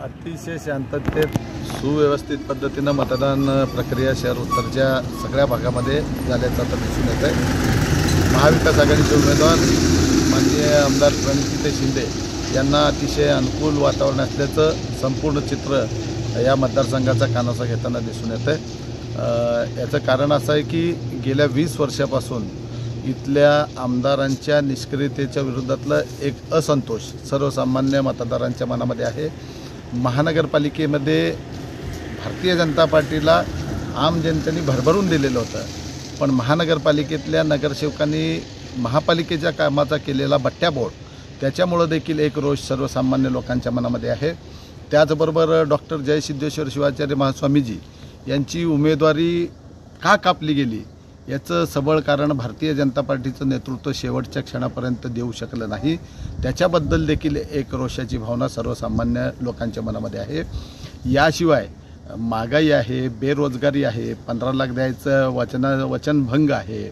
अतिशय शांततेत सुव्यवस्थित पद्धतीने मतदान प्रक्रिया शहर उत्तरच्या सगळ्या भागामध्ये झाल्याचं आता दिसून येत आहे। महाविकास आघाडीचे उमेदवार माननीय आमदार प्रणितीताई शिंदे यांना अतिशय अनुकूल वातावरण असल्याचं संपूर्ण चित्र या मतदारसंघाचा कानासा घेताना दिसून येत आहे। याचं कारण असं आहे की गेल्या 20 वर्षापासून इथल्या आमदारांच्या निष्क्रियतेच्या विरोधातला एक असंतोष सर्वसामान्य मतदारांच्या मनामध्ये आहे। महानगरपालिकेमध्ये भारतीय जनता पार्टीला आम जनतेने भरभरून दिलेलं होतं, पण महानगरपालिकेतल्या नगरसेवकांनी महापालिकेच्या कामाचा केलेला बट्ट्याबोळ त्याच्यामुळे देखील एक रोष सर्वसामान्य लोकांच्या मनामध्ये आहे। त्याचबरोबर डॉक्टर जयसिद्धेश्वर शिवाचार्य महास्वामीजी यांची उमेदवारी का कापली गेली याचं सबळ कारण भारतीय जनता पार्टीचं नेतृत्व शेवटच्या क्षणापर्यंत देऊ शकलं नाही। त्याच्याबद्दल देखील एक रोषाची भावना सर्वसामान्य लोकांच्या मनामध्ये आहे। याशिवाय महागाई आहे, बेरोजगारी आहे, 15 लाख द्यायचं वचनभंग आहे,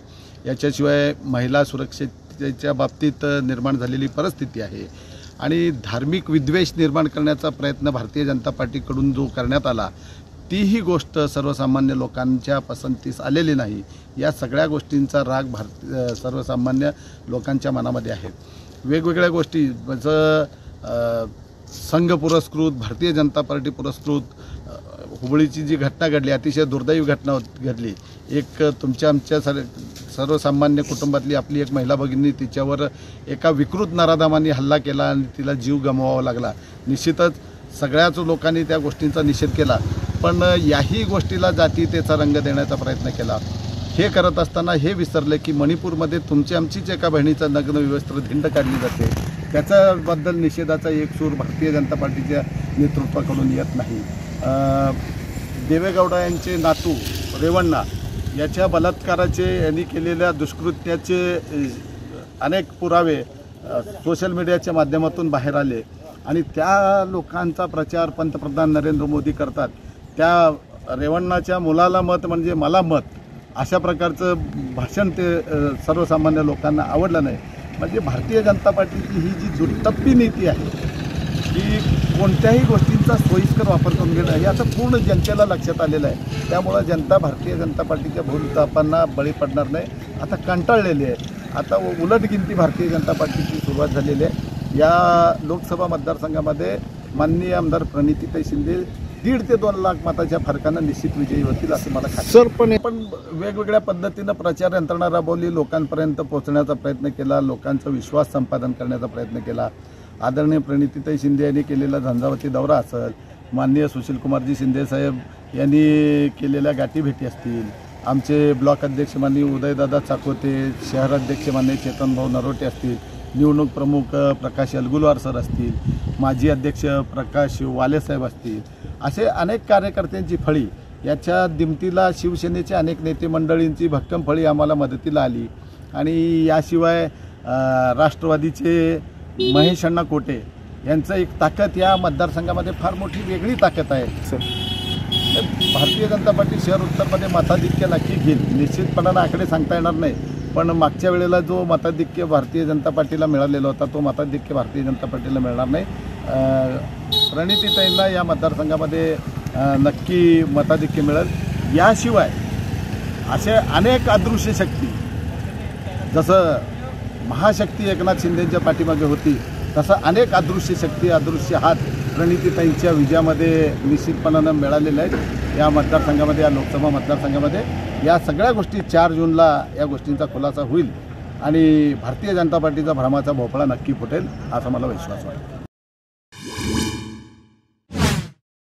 याच्याशिवाय महिला सुरक्षेच्या बाबतीत निर्माण झालेली परिस्थिती आहे आणि धार्मिक विद्वेष निर्माण करण्याचा प्रयत्न भारतीय जनता पार्टीकडून जो करण्यात आला तीही गोष्ट सर्वसामान्य लोकांच्या पसंतीस आलेली नाही। या सगळ्या गोष्टींचा राग सर्वसामान्य लोकांच्या मनामध्ये आहे। वेगवेगळ्या गोष्टी जसं संघ पुरस्कृत, भारतीय जनता पार्टी पुरस्कृत हुबळीची जी घटना घडली, अतिशय दुर्दैवी घटना घडली। एक आमच्या सर्वसामान्य कुटुंबातली आपली एक महिला भगिनी, तिच्यावर एका विकृत नराधमांनी हल्ला केला आणि तिला जीव गमवावा लागला। निश्चितच सगळ्याच लोकांनी त्या गोष्टींचा निषेध केला, पण याही गोष्टीला जातीयतेचा रंग देण्याचा प्रयत्न केला। हे करत असताना हे विसरले की मणिपूरमध्ये आमचीच एका बहिणीचं नग्न विवस्त्र धिंड काढली जाते, त्याच्याबद्दल निषेधाचा एक सूर भारतीय जनता पार्टीच्या नेतृत्वाकडून येत नाही। देवेगौडा यांचे नातू रेवण्णा याच्या बलात्काराचे यांनी केलेल्या दुष्कृत्याचे अनेक पुरावे सोशल मीडियाच्या माध्यमातून बाहेर आले आणि त्या लोकांचा प्रचार पंतप्रधान नरेंद्र मोदी करतात। त्या रेवण्णाच्या मुलाला मत म्हणजे मला मत अशा प्रकारचं भाषण ते सर्वसामान्य लोकांना आवडलं नाही। म्हणजे भारतीय जनता पार्टीची ही जी दुटप्पी नीती आहे की कोणत्याही गोष्टींचा सोयीस्कर वापर करून घेणं हे आता पूर्ण जनतेला लक्षात आलेलं आहे। त्यामुळे जनता भारतीय जनता पार्टीच्या भूलथापांना बळी पडणार नाही, आता कंटाळलेली आहे। आता उलटगिनती भारतीय जनता पार्टीची सुरुवात झालेली आहे। या लोकसभा मतदारसंघामध्ये माननीय आमदार प्रणितीताई शिंदे 1.5 ते 2 लाख मताच्या फरकानं निश्चित विजयी होतील असं मला खात्री। पण वेगवेगळ्या पद्धतीनं प्रचार यंत्रणा राबवली, लोकांपर्यंत पोहोचण्याचा प्रयत्न केला, लोकांचा विश्वास संपादन करण्याचा प्रयत्न केला। आदरणीय प्रणितीताई शिंदे यांनी केलेला झंझावाती दौरा असेल, माननीय सुशीलकुमारजी शिंदे साहेब यांनी केलेल्या गाठीभेटी असतील, आमचे ब्लॉक अध्यक्ष माननीय उदयदादा चाकोते, शहर अध्यक्ष माननीय चेतनभाऊ नरोटे असतील, निवडणूक प्रमुख प्रकाश अलगुलवार सर असतील, माजी अध्यक्ष प्रकाश वालेसाहेब असतील, असे अनेक कार्यकर्त्यांची फळी याच्या दिमतीला शिवसेनेचे अनेक नेते मंडळींची भक्कम फळी आम्हाला मदतीला आली। आणि याशिवाय राष्ट्रवादीचे महेश अण्णा कोटे यांचं एक ताकद या मतदारसंघामध्ये फार मोठी वेगळी ताकद आहे। भारतीय जनता पार्टी शहर उत्तरमध्ये मताधिक्य नक्की घेईल, निश्चितपणानं आकडे सांगता येणार नाही, पण मागच्या वेळेला जो मताधिक्य भारतीय जनता पार्टीला मिळालेला होता तो मताधिक्य भारतीय जनता पार्टीला मिळणार नाही। प्रणितीताईंना या मतदारसंघामध्ये नक्की मताधिक्य मिळेल। याशिवाय असे अनेक अदृश्य शक्ती, जसं महाशक्ती एकनाथ शिंदेंच्या पाठीमागे होती तसं अनेक अदृश्य शक्ती, अदृश्य हात प्रणितीताईंच्या विजयामध्ये निश्चितपणानं मिळालेले आहेत। या मतदारसंघामध्ये, या लोकसभा मतदारसंघामध्ये या सगळ्या गोष्टी 4 जूनला या गोष्टींचा खुलासा होईल आणि भारतीय जनता पार्टीचा भ्रमाचा भोपळा नक्की फुटेल असा मला विश्वास वाटतो।